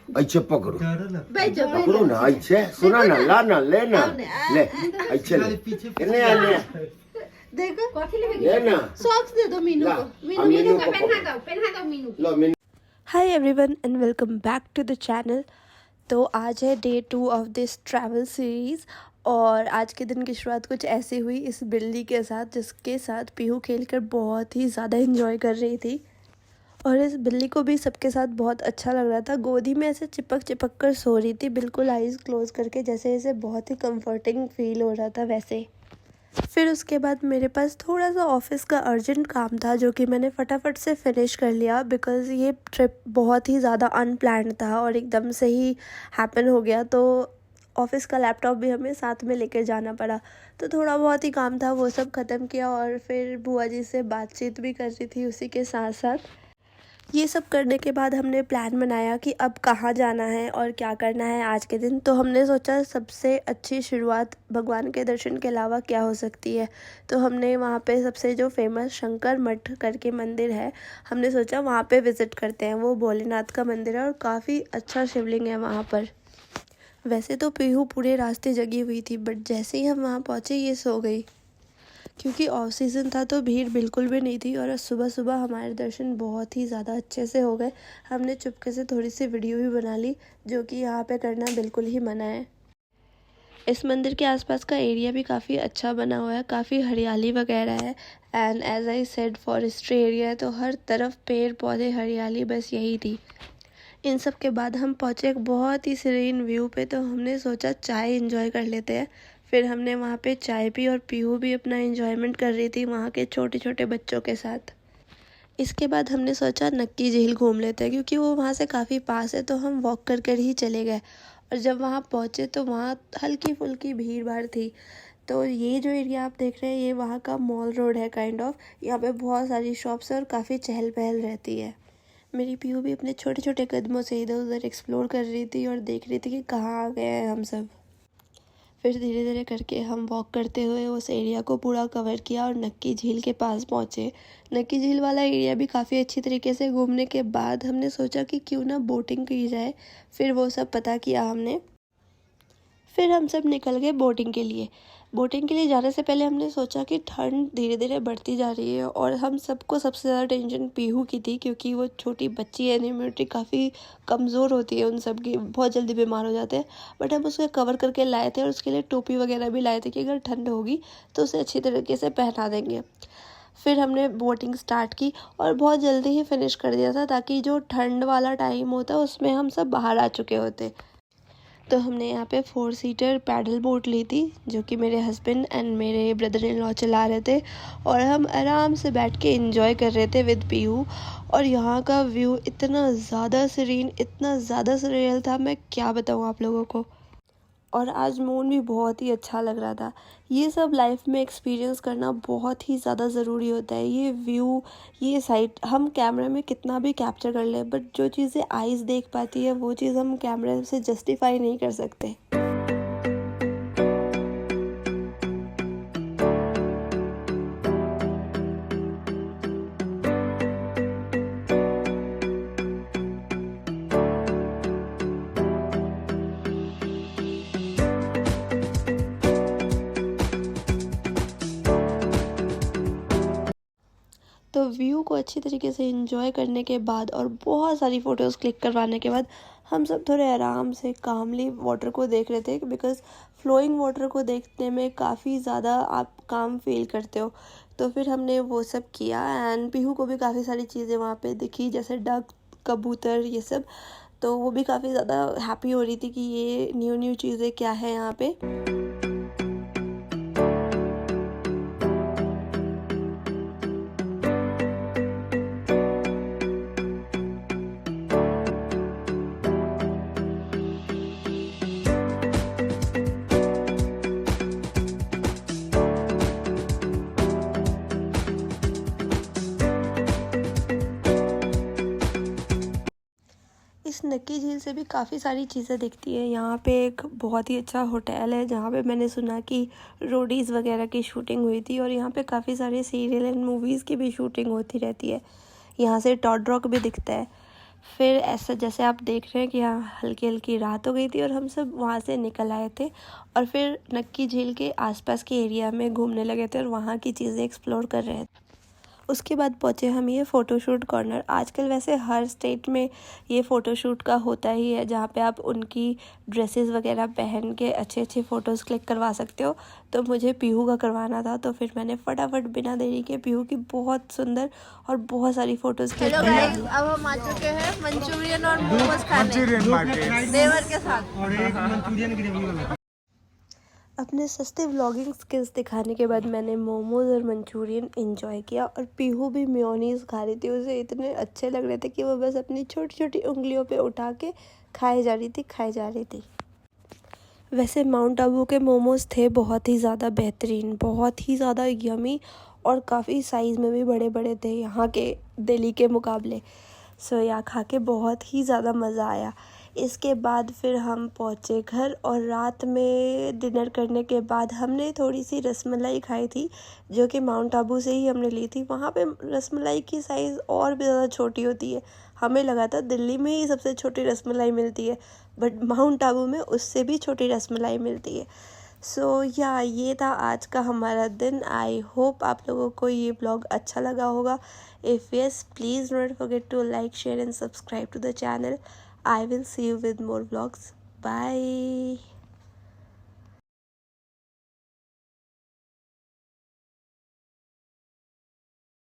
ऐसे पकड़ो, बैठो पकड़ो ना ऐसे, सुना ना, ला ना, ले ना, ले ऐसे ले, इन्हें आने देखो ले ना, सॉक्स दे दो मीनू ला, को। मीनू हम मीनू मीनू को पहना दो मीनू को। लो Meenu. Hi everyone and welcome back to the channel. तो आज है day 2 of this travel series और आज के दिन की शुरुआत कुछ ऐसी हुई इस बिल्ली के साथ जिसके साथ पीहू खेलकर बहुत ही ज़्यादा एंजॉय कर रही थी और इस बिल्ली को भी सबके साथ बहुत अच्छा लग रहा था। गोदी में ऐसे चिपक चिपक कर सो रही थी, बिल्कुल आइज़ क्लोज करके, जैसे इसे बहुत ही कंफर्टिंग फील हो रहा था वैसे। फिर उसके बाद मेरे पास थोड़ा सा ऑफिस का अर्जेंट काम था जो कि मैंने फटाफट से फिनिश कर लिया बिकॉज़ ये ट्रिप बहुत ही ज़्यादा अनप्लैन्ड था और एकदम से ही हैपन हो गया। तो ऑफिस का लैपटॉप भी हमें साथ में लेकर जाना पड़ा, तो थोड़ा बहुत ही काम था वो सब ख़त्म किया और फिर बुआ जी से बातचीत भी कर रही थी उसी के साथ साथ। ये सब करने के बाद हमने प्लान बनाया कि अब कहाँ जाना है और क्या करना है आज के दिन। तो हमने सोचा सबसे अच्छी शुरुआत भगवान के दर्शन के अलावा क्या हो सकती है। तो हमने वहाँ पे सबसे जो फेमस शंकर मठ करके मंदिर है, हमने सोचा वहाँ पे विज़िट करते हैं। वो भोलेनाथ का मंदिर है और काफ़ी अच्छा शिवलिंग है वहाँ पर। वैसे तो पीहू पूरे रास्ते जगी हुई थी, बट जैसे ही हम वहाँ पहुँचे ये सो गई क्योंकि ऑफ सीज़न था तो भीड़ बिल्कुल भी नहीं थी। और सुबह सुबह हमारे दर्शन बहुत ही ज़्यादा अच्छे से हो गए। हमने चुपके से थोड़ी सी वीडियो भी बना ली, जो कि यहाँ पे करना बिल्कुल ही मना है। इस मंदिर के आसपास का एरिया भी काफ़ी अच्छा बना हुआ है, काफ़ी हरियाली वगैरह है and as I said forestry area है, तो हर तरफ पेड़ पौधे हरियाली बस यही थी। इन सब के बाद हम पहुँचे एक बहुत ही सीरीन व्यू पे, तो हमने सोचा चाय एंजॉय कर लेते हैं। फिर हमने वहाँ पे चाय पी और पीहू भी अपना एंजॉयमेंट कर रही थी वहाँ के छोटे छोटे बच्चों के साथ। इसके बाद हमने सोचा नक्की झील घूम लेते हैं क्योंकि वो वहाँ से काफ़ी पास है, तो हम वॉक कर कर ही चले गए। और जब वहाँ पहुँचे तो वहाँ हल्की फुल्की भीड़ भाड़ थी। तो ये जो एरिया आप देख रहे हैं ये वहाँ का मॉल रोड है काइंड ऑफ। यहाँ पे बहुत सारी शॉप्स है और काफ़ी चहल पहल रहती है। मेरी पीहू भी अपने छोटे छोटे कदमों से इधर उधर एक्सप्लोर कर रही थी और देख रही थी कि कहाँ आ गए हैं हम सब। फिर धीरे धीरे करके हम वॉक करते हुए उस एरिया को पूरा कवर किया और नक्की झील के पास पहुँचे। नक्की झील वाला एरिया भी काफ़ी अच्छी तरीके से घूमने के बाद हमने सोचा कि क्यों ना बोटिंग की जाए। फिर वो सब पता किया हमने। फिर हम सब निकल गए बोटिंग के लिए। बोटिंग के लिए जाने से पहले हमने सोचा कि ठंड धीरे धीरे बढ़ती जा रही है और हम सबको सबसे ज़्यादा टेंशन पीहू की थी क्योंकि वो छोटी बच्ची है, इम्यूनिटी काफ़ी कमज़ोर होती है उन सब की, बहुत जल्दी बीमार हो जाते हैं। बट हम उसको कवर करके लाए थे और उसके लिए टोपी वगैरह भी लाए थे कि अगर ठंड होगी तो उसे अच्छी तरीके से पहना देंगे। फिर हमने बोटिंग स्टार्ट की और बहुत जल्दी ही फिनिश कर दिया था ताकि जो ठंड वाला टाइम होता उसमें हम सब बाहर आ चुके होते। तो हमने यहाँ पे 4 सीटर पैडल बोट ली थी जो कि मेरे हस्बैंड एंड मेरे ब्रदर इन लॉ चला रहे थे और हम आराम से बैठ के एंजॉय कर रहे थे विद पीहू। और यहाँ का व्यू इतना ज़्यादा सीरीन, इतना ज़्यादा सरियल था, मैं क्या बताऊँ आप लोगों को। और आज मून भी बहुत ही अच्छा लग रहा था। ये सब लाइफ में एक्सपीरियंस करना बहुत ही ज़्यादा ज़रूरी होता है। ये व्यू, ये साइट हम कैमरे में कितना भी कैप्चर कर लें, बट जो चीज़ें आइज़ देख पाती है वो चीज़ हम कैमरे से जस्टिफाई नहीं कर सकते। तो व्यू को अच्छी तरीके से एंजॉय करने के बाद और बहुत सारी फ़ोटोज़ क्लिक करवाने के बाद हम सब थोड़े आराम से कामली वाटर को देख रहे थे बिकॉज़ फ्लोइंग वाटर को देखने में काफ़ी ज़्यादा आप काम फील करते हो। तो फिर हमने वो सब किया एंड पीहू को भी काफ़ी सारी चीज़ें वहाँ पे दिखी जैसे डक, कबूतर, ये सब। तो वो भी काफ़ी ज़्यादा हैप्पी हो रही थी कि ये न्यू न्यू चीज़ें क्या है यहाँ पे। इस नक्की झील से भी काफ़ी सारी चीज़ें दिखती है। यहाँ पे एक बहुत ही अच्छा होटल है जहाँ पे मैंने सुना कि रोडीज़ वगैरह की शूटिंग हुई थी और यहाँ पे काफ़ी सारे सीरियल एंड मूवीज़ की भी शूटिंग होती रहती है। यहाँ से टॉड रॉक भी दिखता है। फिर ऐसा जैसे आप देख रहे हैं कि यहाँ हल्की हल्की रात हो गई थी और हम सब वहाँ से निकल आए थे और फिर नक्की झील के आसपास के एरिया में घूमने लगे थे और वहाँ की चीज़ें एक्सप्लोर कर रहे थे। उसके बाद पहुँचे हम ये फ़ोटोशूट कॉर्नर। आजकल वैसे हर स्टेट में ये फ़ोटोशूट का होता ही है, जहाँ पे आप उनकी ड्रेसेस वगैरह पहन के अच्छे अच्छे फ़ोटोज़ क्लिक करवा सकते हो। तो मुझे पीहू का करवाना था, तो फिर मैंने फटाफट बिना देरी के पीहू की बहुत सुंदर और बहुत सारी फ़ोटोज़ क्लिक करवाई। अब हम आ चुके हैं मंचूरियन और मोमोज खाने देवर के साथ और एक मंचूरियन ग्रेवी वाला। अपने सस्ते व्लॉगिंग स्किल्स दिखाने के बाद मैंने मोमोज़ और मंचूरियन एंजॉय किया और पीहू भी मेयोनीज़ खा रही थी। उसे इतने अच्छे लग रहे थे कि वो बस अपनी छोटी छोटी उंगलियों पे उठा के खाई जा रही थी। वैसे माउंट आबू के मोमोज़ थे बहुत ही ज़्यादा बेहतरीन, बहुत ही ज़्यादा यमी और काफ़ी साइज़ में भी बड़े बड़े थे यहाँ के दिल्ली के मुकाबले। सो यहाँ खा के बहुत ही ज़्यादा मज़ा आया। इसके बाद फिर हम पहुँचे घर और रात में डिनर करने के बाद हमने थोड़ी सी रसमलाई खाई थी, जो कि माउंट आबू से ही हमने ली थी। वहाँ पे रसमलाई की साइज़ और भी ज़्यादा छोटी होती है। हमें लगा था दिल्ली में ही सबसे छोटी रसमलाई मिलती है, बट माउंट आबू में उससे भी छोटी रसमलाई मिलती है। सो ये था आज का हमारा दिन। आई होप आप लोगों को ये ब्लॉग अच्छा लगा होगा। If yes, please don't forget to like, share and subscribe to the channel. I will see you with more vlogs. Bye.